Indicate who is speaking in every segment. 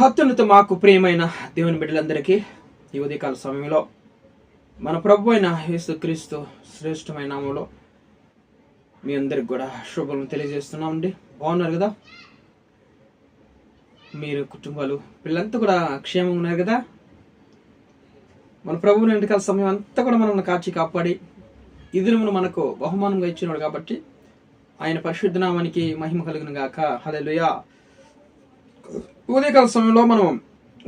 Speaker 1: అత్యున్నత మాకు ప్రియమైన దేవుని బిడ్డలందరికీ ఈ ఉదయకాల సమయంలో మన ప్రభు అయిన యేసుక్రీస్తు శ్రేష్టమైన నామంలో మీ అందరికి కూడా శుభాలను తెలియజేస్తున్నామండి. బాగున్నారు కదా? మీరు కుటుంబాలు పిల్లలంతా కూడా క్షేమంగా ఉన్నారు కదా? మన ప్రభువుని ఎండకాల సమయం అంతా కూడా మనల్ని కాచి కాపాడి ఇదులను మనకు బహుమానంగా ఇచ్చినాడు కాబట్టి ఆయన పరిశుద్ధ నామానికి మహిమ కలుగును గాక. హల్లెలూయా. ఉదయకాల సమయంలో మనం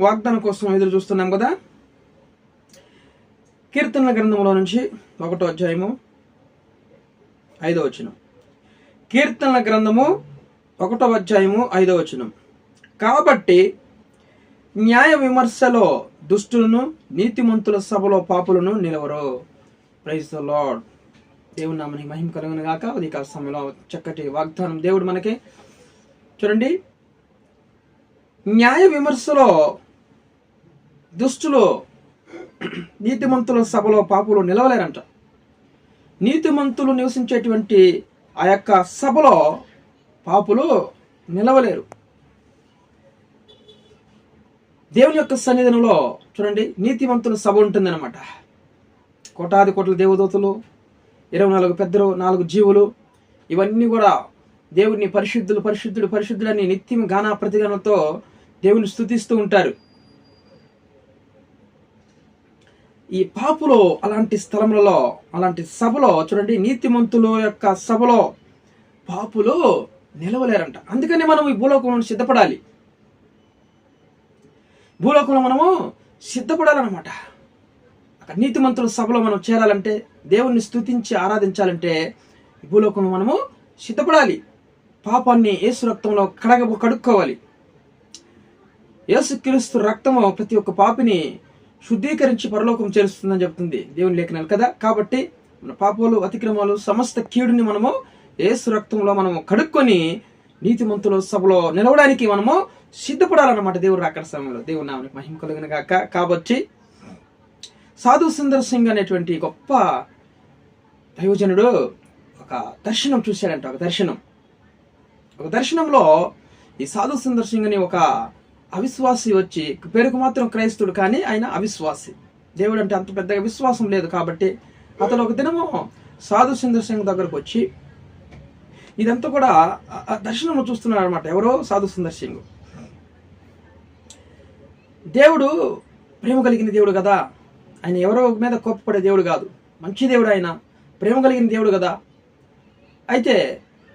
Speaker 1: వాగ్దానం కోసం ఎదురు చూస్తున్నాం కదా. కీర్తనల గ్రంథంలో నుంచి 1వ అధ్యాయము 5వ వచనం. కీర్తనల గ్రంథము 1వ అధ్యాయము 5వ వచనం. కాబట్టి న్యాయ విమర్శలో దుష్టులను, నీతిమంతుల సభలో పాపులను నిలవరు. Praise the lord. దేవుని నామనికి మహిమ కలుగును గాక. ఉదయకాల సమయంలో చక్కటి వాగ్దానం దేవుడు మనకి. చూడండి, న్యాయ విమర్శలో దుష్టులు, నీతిమంతుల సభలో పాపులు నిలవలేరంట. నీతిమంతులు నివసించేటువంటి ఆ యొక్క సభలో పాపులు నిలవలేరు. దేవుని యొక్క సన్నిధానంలో చూడండి, నీతిమంతుల సభ ఉంటుందన్నమాట. కోటాది కోట్ల దేవదూతలు, 24 పెద్దలు, 4 జీవులు, ఇవన్నీ కూడా దేవుడిని పరిశుద్ధులు పరిశుద్ధుడు పరిశుద్ధులని నిత్యం గానా ప్రతిగానంతో దేవుని స్తుతిస్తూ ఉంటారు. ఈ పాపులు అలాంటి స్థలములలో, అలాంటి సభలో చూడండి, నీతిమంతుల యొక్క సభలో పాపులు నిలవలేరంట. అందుకని మనం ఈ భూలోకంలో సిద్ధపడాలి. భూలోకంలో మనము సిద్ధపడాలన్నమాట. అక్కడ నీతిమంతుల సభలో మనం చేరాలంటే, దేవుణ్ణి స్తుతించి ఆరాధించాలంటే ఈ భూలోకంలో మనము సిద్ధపడాలి. పాపాన్ని యేసు రక్తంలో కడుక్కోవాలి. యేసుక్రీస్తు రక్తము ప్రతి ఒక్క పాపిని శుద్ధీకరించి పరలోకం చేరుస్తుందని చెప్తుంది దేవుని లేఖనాలు కదా. కాబట్టి మన పాపాలు, అతిక్రమాలు, సమస్త కీడుని మనము యేసు రక్తంలో మనము కడుక్కొని నీతిమంతుల సభలో నిలవడానికి మనము సిద్ధపడాలన్నమాట. దేవుడు రాకడ సమయంలో. దేవుని నామమునకు మహిమ కలుగును గాక. కాబట్టి సాధు సుందర్ సింగ్ అనేటువంటి గొప్ప దైవజనుడు ఒక దర్శనం చూశాడంట. ఒక దర్శనంలో ఈ సాధు సుందర్ సింగ్ అని ఒక అవిశ్వాసి వచ్చి, పేరుకు మాత్రం క్రైస్తవుడు కానీ ఆయన అవిశ్వాసి. దేవుడు అంటే అంత పెద్దగా విశ్వాసం లేదు. కాబట్టి అతను ఒక దినము సాధు సుందర్ సింగ్ దగ్గరకు వచ్చి ఇదంతా కూడా దర్శనం చూస్తున్నాడు అనమాట. ఎవరో సాధు సుందర్ సింగ్. దేవుడు ప్రేమ కలిగిన దేవుడు కదా, ఆయన ఎవరో మీద కోప్పడే దేవుడు కాదు, మంచి దేవుడు, ఆయన ప్రేమ కలిగిన దేవుడు కదా. అయితే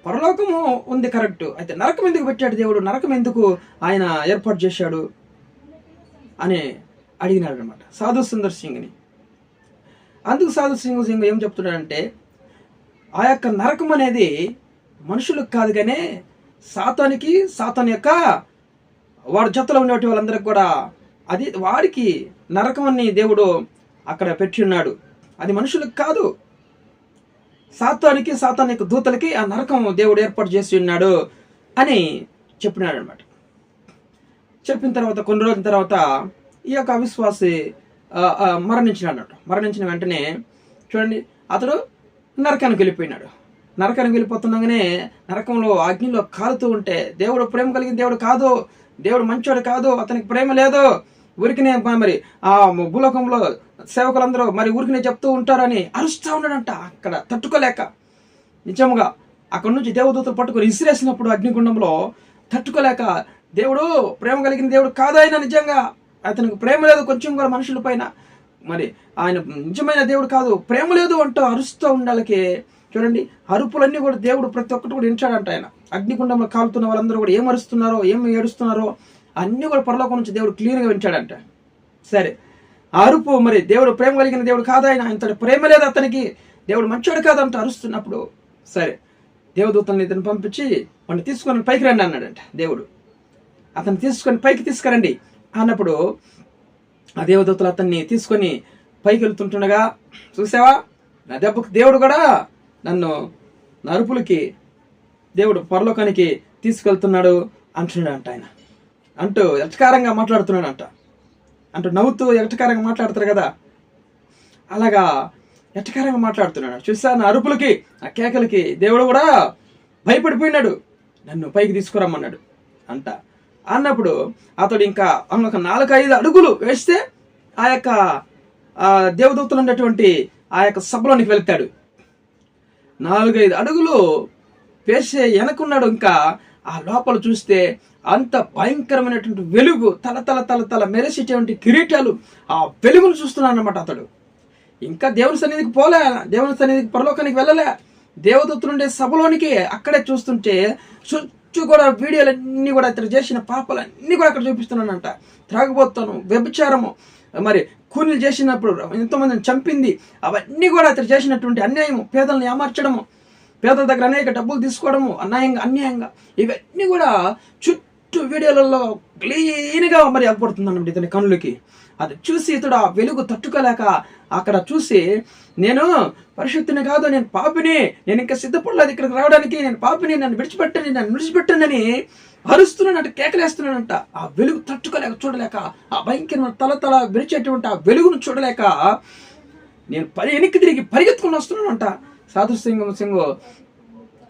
Speaker 1: పరలోకము ఉంది కరెక్ట్, అయితే నరకం ఎందుకు పెట్టాడు దేవుడు? నరకం ఎందుకు ఆయన ఏర్పాటు చేశాడు అని అడిగినాడు అనమాట సాధు సుందర్ సింగ్ని. అందుకు సాధు సింగ్ ఏం చెప్తున్నాడంటే, ఆ యొక్క నరకం అనేది మనుషులకు కాదు కానీ సాతానికి, సాతాన్ యొక్క వాడి జతలో ఉండేటి వాళ్ళందరికీ కూడా అది వాడికి నరకం అని దేవుడు అక్కడ పెట్టి ఉన్నాడు. అది మనుషులకు కాదు, సాతానికి, సాతాన్ యొక్క దూతలకి ఆ నరకం దేవుడు ఏర్పాటు చేసి ఉన్నాడు అని చెప్పినాడు అనమాట. చెప్పిన తర్వాత కొన్ని రోజుల తర్వాత ఈ యొక్క అవిశ్వాసి మరణించినాడు. మరణించిన వెంటనే చూడండి, అతడు నరకానికి వెళ్ళిపోయినాడు. నరకానికి వెళ్ళిపోతుండగానే నరకంలో అగ్నిలో కాలుతూ ఉంటే, దేవుడు ప్రేమ కలిగిన దేవుడు కాదు, దేవుడు మంచోడు కాదు, అతనికి ప్రేమ లేదు, ఊరికినే మరి ఆ భూలోకంలో సేవకులందరూ మరి ఊరికినే చెప్తూ ఉంటారని అరుస్తూ ఉన్నాడంట. అక్కడ తట్టుకోలేక నిజంగా అక్కడి నుంచి దేవదూతలు పట్టుకొని ఇసిరేసినప్పుడు అగ్నిగుండంలో తట్టుకోలేక, దేవుడు ప్రేమ కలిగిన దేవుడు కాదు, ఆయన నిజంగా అతనికి ప్రేమ లేదు కొంచెం కూడా మనుషుల పైన, మరి ఆయన నిజమైన దేవుడు కాదు, ప్రేమ లేదు అంటూ అరుస్తూ ఉండాలకి చూడండి, అరుపులన్నీ కూడా దేవుడు ప్రతి ఒక్కటి కూడా వింటాడంట. ఆయన అగ్నిగుండంలో కాలుతున్న వాళ్ళందరూ కూడా ఏం అరుస్తున్నారో, ఏం ఏడుస్తున్నారో అన్నీ కూడా పరలోకం నుంచి దేవుడు క్లియర్గా వింటాడంట. సరే, ఆ అరుపు మరి దేవుడు ప్రేమ కలిగిన దేవుడు కాదు, ఆయన ప్రేమ లేదు అతనికి, దేవుడు మంచోడు కాదంట అరుస్తున్నప్పుడు, సరే దేవదూతల్ని ఇతను పంపించి వాడిని తీసుకొని పైకి రండి అన్నాడంట దేవుడు. అతన్ని తీసుకొని పైకి తీసుకురండి అన్నప్పుడు ఆ దేవదూతలు అతన్ని తీసుకొని పైకి వెళ్తుంటుండగా, చూసావా నా దెబ్బకు దేవుడు కూడా నన్ను నరుపులకి దేవుడు పరలోకానికి తీసుకెళ్తున్నాడు అంటున్నాడంట. ఆయన అంటూ ఎటకారంగా మాట్లాడుతున్నాడంట. అంటూ నవ్వుతూ ఎటకారంగా మాట్లాడతారు కదా, అలాగా ఎటకారంగా మాట్లాడుతున్నాడు. చూసా నా అరుపులకి, ఆ కేకలకి దేవుడు కూడా భయపడిపోయినాడు, నన్ను పైకి తీసుకురమ్మన్నాడు అంట. అన్నప్పుడు అతడు ఇంకా ఒక 4-5 అడుగులు వేస్తే ఆ యొక్క దేవదూతలు ఉన్నటువంటి ఆ యొక్క సభలోనికి వెళ్తాడు. 4-5 అడుగులు వేసే వెనకున్నాడు. ఇంకా ఆ లోపల చూస్తే అంత భయంకరమైనటువంటి వెలుగు, తల మెరిసేటువంటి కిరీటాలు, ఆ వెలుగును చూస్తున్నాడు అన్నమాట అతడు. ఇంకా దేవుని సన్నిధికి పోలే, దేవుని సన్నిధికి పరలోకానికి వెళ్ళలే, దేవదూతలుండే సభలోనికి అక్కడే చూస్తుంటే చుట్టూ కూడా వీడియోలన్నీ కూడా ఇతడు చేసిన పాపాలన్నీ కూడా అక్కడ చూపిస్తున్నానంట. త్రాగుబోతాను, వ్యభిచారము, మరి కూలీలు చేసినప్పుడు ఎంతోమందిని చంపింది, అవన్నీ కూడా అతడు చేసినటువంటి అన్యాయము, పేదలను ఏమార్చడము, పేదల దగ్గర అనేక డబ్బులు తీసుకోవడము అన్యాయంగా ఇవన్నీ కూడా చుట్టూ వీడియోలలో క్లీన్గా మరి అగపడుతుందన్నమాట ఇతని కనులకి. అది చూసి ఇతడు ఆ వెలుగు తట్టుకోలేక అక్కడ చూసి, నేను పరిశుద్ధిని కాదు, నేను పాపిని, నేను ఇంకా సిద్ధపడలేదు ఇక్కడికి రావడానికి, నేను పాపిని, నన్ను విడిచిపెట్టండి అని అరుస్తున్నానంట, కేకలేస్తున్నానంట. ఆ వెలుగు తట్టుకోలేక, చూడలేక, ఆ భయంకరమైన తల విరిచేటువంటి ఆ వెలుగును చూడలేక నేను వెనక్కి తిరిగి పరిగెత్తుకుని వస్తున్నానంట. సాధు సింగ్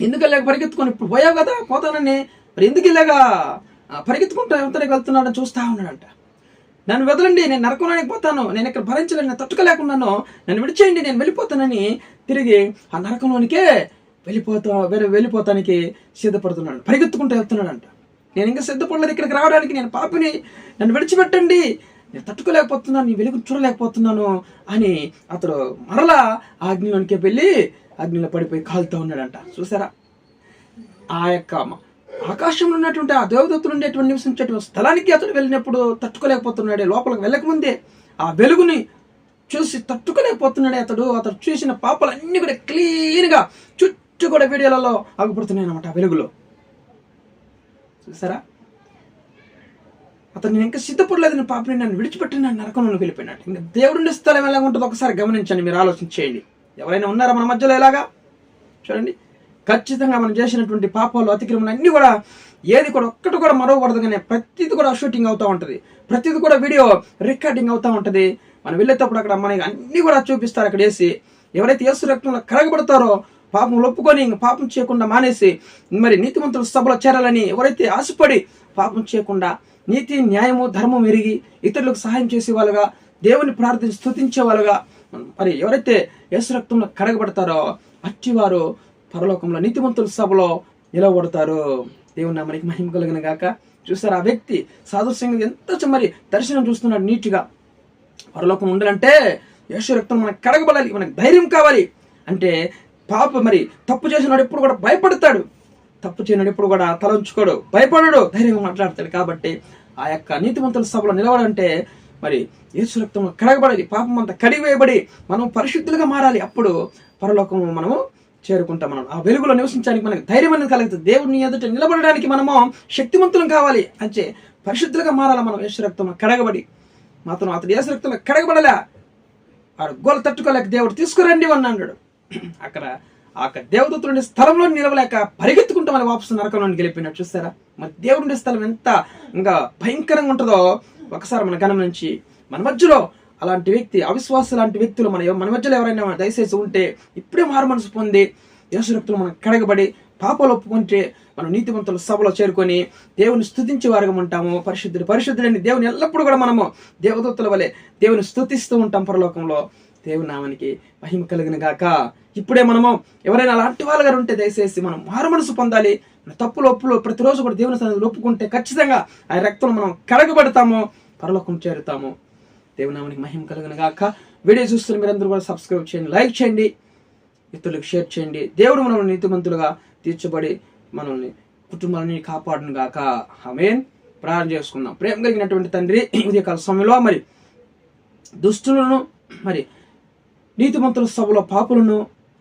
Speaker 1: ఎందుకు వెళ్ళాక పరిగెత్తుకొని, ఇప్పుడు పోయావు కదా పోతానని, మరి ఎందుకు ఇలాగా పరిగెత్తుకుంటా ఎంతనే వెళ్తున్నాడని చూస్తా ఉన్నాడంట. నన్ను వదలండి, నేను నరకంలోనికి పోతాను, నేను ఇక్కడ భరించలేను, నేను తట్టుకోలేకున్నాను, నన్ను విడిచేయండి, నేను వెళ్ళిపోతానని తిరిగి ఆ నరకంలోనికే వెళ్ళిపోతానికి సిద్ధపడుతున్నాడు, పరిగెత్తుకుంటూ వెళ్తున్నాడంట. నేను ఇంకా సిద్ధపడలేదు ఇక్కడికి రావడానికి, నేను పాపిని, నన్ను విడిచిపెట్టండి, నేను తట్టుకోలేకపోతున్నాను, నీ వెలుగు చూడలేకపోతున్నాను అని అతడు మరలా అగ్నిలోనికి వెళ్ళి అగ్నిలో పడిపోయి కాలుతూ ఉన్నాడంట. చూసారా, ఆ యొక్క ఆకాశంలో ఉన్నటువంటి ఆ దేవదూతలు ఉండేటువంటి నివసించేటువంటి స్థలానికి అతడు వెళ్ళినప్పుడు తట్టుకోలేకపోతున్నాడే, లోపలికి వెళ్ళకముందే ఆ వెలుగుని చూసి తట్టుకోలేకపోతున్నాడే అతడు చూసిన పాపాలన్నీ కూడా క్లీన్గా చుట్టూ కూడా వీడియోలలో ఆగిపడుతున్నాయి అన్నమాట ఆ వెలుగులో. చూసారా, అతను నేను ఇంకా సిద్ధపడలేదు, నేను పాపని, నన్ను విడిచిపెట్టి నన్ను నరకంలోకి వెళ్ళిపోయినట్టు. ఇంకా దేవుడి స్థలం ఎలా ఉంటుందో ఒకసారి గమనించండి, మీరు ఆలోచించేయండి. ఎవరైనా ఉన్నారా మన మధ్యలో ఇలాగా? చూడండి, ఖచ్చితంగా మనం చేసినటువంటి పాపాలు, అతిక్రమణలు అన్నీ కూడా ఏది కూడా ఒక్కటి కూడా మరవకూడదు, కానీ ప్రతిది కూడా షూటింగ్ అవుతూ ఉంటుంది, ప్రతిది కూడా వీడియో రికార్డింగ్ అవుతూ ఉంటుంది. మనం వెళ్ళేటప్పుడు అక్కడ మనకి అన్నీ కూడా చూపిస్తారు అక్కడ వేసి. ఎవరైతే యేసు రక్తంలో కడగబడతారో, పాపం ఒప్పుకొని పాపం చేయకుండా మానేసి మరి నీతిమంతుల సభలో చేరాలని ఎవరైతే ఆశపడి పాపం చేయకుండా నీతి, న్యాయము, ధర్మం ఎరిగి ఇతరులకు సహాయం చేసేవాళ్ళుగా, దేవుని ప్రార్థించి స్తుతించే వాళ్ళుగా మరి ఎవరైతే యేసు రక్తంలో కడగబడతారో అట్టివారు పరలోకంలో నీతిమంతుల సభలో నిలవబడతారు. దేవుని నామానికి మహిమ కలుగును గాక. చూసారు, ఆ వ్యక్తి సాదృశ్యంగా ఎంత మరి దర్శనం చూస్తున్నాడు నీట్గా. పరలోకం ఉండాలంటే యేసు రక్తం మనకు కడగబడాలి, మనకు ధైర్యం కావాలి. అంటే మరి తప్పు చేసినాడు ఎప్పుడు కూడా భయపడతాడు, తప్పు చేయనాడు ఎప్పుడు కూడా తల ఉంచుకోడు, భయపడడు, ధైర్యంగా మాట్లాడతాడు. కాబట్టి ఆ యొక్క నీతిమంతుల సభలో నిలవడంటే మరి యేసు రక్తంలో కడగబడాలి, పాపం అంతా కడిగివేయబడి మనం పరిశుద్ధులుగా మారాలి. అప్పుడు పరలోకము మనము చేరుకుంటాం. మనం ఆ వెలుగులో నివసించడానికి మనకు ధైర్యం అనేది కలుగుతుంది. దేవుని ఎదుట నిలబడడానికి మనము శక్తివంతులం కావాలి. అంటే పరిశుద్ధులుగా మారాలి మనం. యేసు రక్తంలో కడగబడి మాత్రం అతడు యేసు రక్తంలో కడగబడలే, ఆడు గోల తట్టుకోలేక దేవుడు తీసుకురండి అన్నాడు. అక్కడ ఆ దేవదూతలుండే స్థలంలో నిలవలేక పరిగెత్తుకుంటూ మన వాపసు నరకంలోకి వెళ్ళిపోయినట్టు. చూస్తారా, మరి దేవుడి స్థలం ఎంత ఇంకా భయంకరంగా ఉంటుందో ఒకసారి మన గమనించి మన మధ్యలో అలాంటి వ్యక్తి, అవిశ్వాస లాంటి వ్యక్తులు మన మధ్యలో ఎవరైనా దయచేసి ఉంటే ఇప్పుడే మారు మనసు పొంది యేసు రక్తంలో మనం కడగబడి పాపాలు ఒప్పుకుంటే మనం నీతిమంతుల సభలో చేరుకొని దేవుని స్తుతించే వారుగా ఉంటాము. పరిశుద్ధుడని దేవుని ఎల్లప్పుడూ కూడా మనము దేవదూతల వలె దేవుని స్తుతిస్తూ ఉంటాం పరలోకంలో. దేవుని నామానికి మహిమ కలుగును గాక. ఇప్పుడే మనము ఎవరైనా అలాంటి వాళ్ళ గారు ఉంటే దయచేసి మనం మారు మనసు పొందాలి. తప్పులు ఒప్పులు ప్రతిరోజు కూడా దేవుని సన్నిధిలో ఒప్పుకుంటే ఖచ్చితంగా ఆ రక్తంలో మనం కడగబడతాము, పరలోకం చేరుతాము. దేవుని నామానికి మహిమ కలుగును గాక. వీడియో చూస్తున్న మీరందరూ కూడా సబ్స్క్రైబ్ చేయండి, లైక్ చేయండి, ఇతరులకు షేర్ చేయండి. దేవుడు మనల్ని నీతిమంతులుగా తీర్చబడి మనల్ని కుటుంబాలని కాపాడును గాక. ఆమేన్. ప్రార్థన చేసుకుందాం. ప్రేమ కలిగినటువంటి తండ్రి, ఉదయకాల సమయంలో మరి దుష్టులను మరి నీతిమంతుల సభలో పాపులను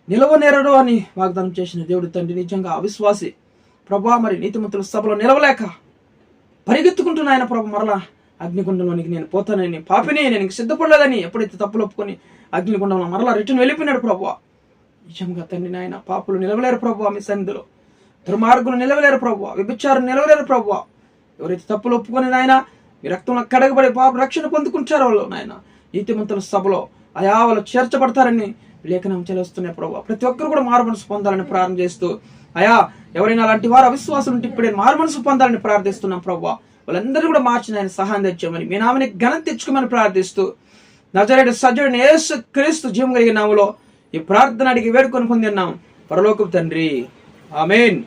Speaker 1: నిలవనేరడు అని వాగ్దానం చేసిన దేవుడు తండ్రి, నిజంగా అవిశ్వాసి ప్రభా మరి నీతిమంతుల సభలో నిలవలేక పరిగెత్తుకుంటున్న ఆయన ప్రభు మరలా అగ్నిగుండంలోనికి నేను పోతానని, పాపిని, నేను ఇంక సిద్ధపడలేదని ఎప్పుడైతే తప్పులు ఒప్పుకొని అగ్నిగుండంలో మరలా రిటర్న్ వెళ్ళిపోయినాడు ప్రభు. నిజంగా తండ్రి నాయన, పాపులు నిలవలేరు ప్రభు మీ సన్నిధిలో, దుర్మార్గులు నిలవలేరు ప్రభు, వ్యభిచారులు నిలవలేరు ప్రభు. ఎవరైతే తప్పులు ఒప్పుకొని నాయన మీ రక్తంలో కడగబడి పాప రక్షణ పొందుకుంటారో వాళ్ళు నాయన నీతిమంతుల సభలో అయా వాళ్ళు చేర్చబడతారని లేఖనం చెల్లిస్తున్నాయి ప్రభు. ప్రతి ఒక్కరు కూడా మారు మనసు పొందాలని ప్రార్థన చేస్తూ, అయా ఎవరైనా అలాంటి వారు అవిశ్వాసం ఉంటే ఇప్పుడే మారు మనసు పొందాలని ప్రార్థిస్తున్నాం ప్రభు. వాళ్ళందరూ కూడా మార్చిన ఆయన సహాయం తెచ్చామని మీ నామని ఘనత తెచ్చుకోమని ప్రార్థిస్తూ నజరేయుడు సజీవుడైన యేసు క్రీస్తు జీవం కలిగిన నామములో ఈ ప్రార్థన అడిగి వేడుకొని పొందిన్నాం పరలోకపు తండ్రి. ఆమేన్.